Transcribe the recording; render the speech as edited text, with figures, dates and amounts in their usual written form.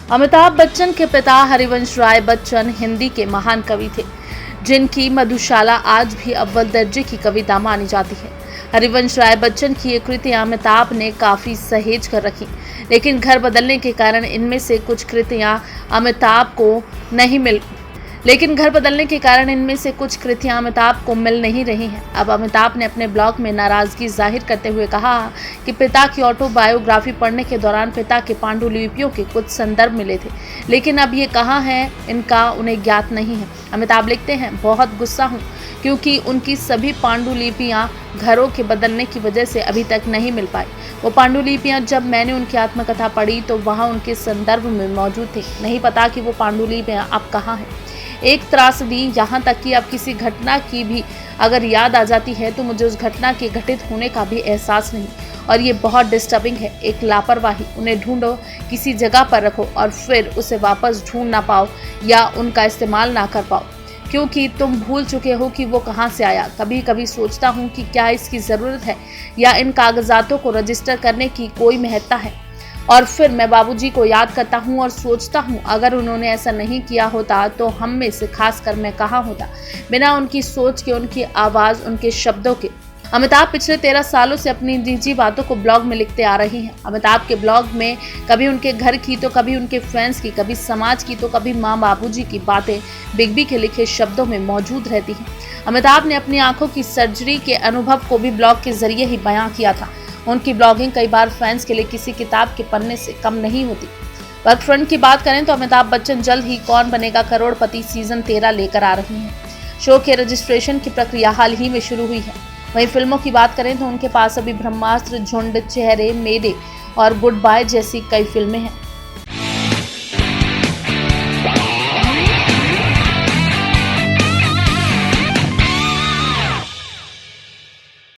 अमिताभ बच्चन के पिता हरिवंश राय बच्चन हिंदी के महान कवि थे, जिनकी मधुशाला आज भी अव्वल दर्जे की कविता मानी जाती है। हरिवंश राय बच्चन की ये कृतियां अमिताभ ने काफी सहेज कर रखी, लेकिन घर बदलने के कारण इनमें से कुछ कृतियां अमिताभ को मिल नहीं रही हैं। अब अमिताभ ने अपने ब्लॉग में नाराजगी जाहिर करते हुए कहा कि पिता की ऑटोबायोग्राफी पढ़ने के दौरान पिता के पांडुलिपियों के कुछ संदर्भ मिले थे, लेकिन अब ये कहाँ है इनका उन्हें ज्ञात नहीं है। अमिताभ लिखते हैं, बहुत गुस्सा हूँ क्योंकि उनकी सभी पांडुलिपियाँ घरों के बदलने की वजह से अभी तक नहीं मिल पाई। वो पांडुलिपियाँ जब मैंने उनकी आत्मकथा पढ़ी तो वहाँ उनके संदर्भ में मौजूद थे। नहीं पता कि वो पांडुलिपियाँ अब कहाँ हैं। एक त्रासदी यहाँ तक कि अब किसी घटना की भी अगर याद आ जाती है तो मुझे उस घटना के घटित होने का भी एहसास नहीं, और ये बहुत डिस्टर्बिंग है। एक लापरवाही, उन्हें ढूंढो, किसी जगह पर रखो और फिर उसे वापस ढूंढ ना पाओ या उनका इस्तेमाल ना कर पाओ क्योंकि तुम भूल चुके हो कि वो कहाँ से आया। कभी कभी सोचता हूँ कि क्या इसकी ज़रूरत है या इन कागजातों को रजिस्टर करने की कोई महत्ता है। और फिर मैं बाबूजी को याद करता हूँ और सोचता हूँ अगर उन्होंने ऐसा नहीं किया होता तो हम में से खासकर मैं कहाँ होता, बिना उनकी सोच के, उनकी आवाज़, उनके शब्दों के। अमिताभ पिछले 13 सालों से अपनी निजी बातों को ब्लॉग में लिखते आ रही हैं। अमिताभ के ब्लॉग में कभी उनके घर की तो कभी उनके फैंस की, कभी समाज की तो कभी माँ बाबूजी की बातें बिग बी के लिखे शब्दों में मौजूद रहती हैं। अमिताभ ने अपनी आंखों की सर्जरी के अनुभव को भी ब्लॉग के जरिए ही बयां किया था। उनकी ब्लॉगिंग कई बार फैंस के लिए किसी किताब के पन्ने से कम नहीं होती। वर्क फ्रंट की बात करें तो अमिताभ बच्चन जल्द ही कौन बनेगा करोड़पति सीजन 13 लेकर आ रही हैं। शो के रजिस्ट्रेशन की प्रक्रिया हाल ही में शुरू हुई है। वहीं फिल्मों की बात करें तो उनके पास अभी ब्रह्मास्त्र, झुंड, चेहरे, मेरे और गुड बाय जैसी कई फिल्में हैं।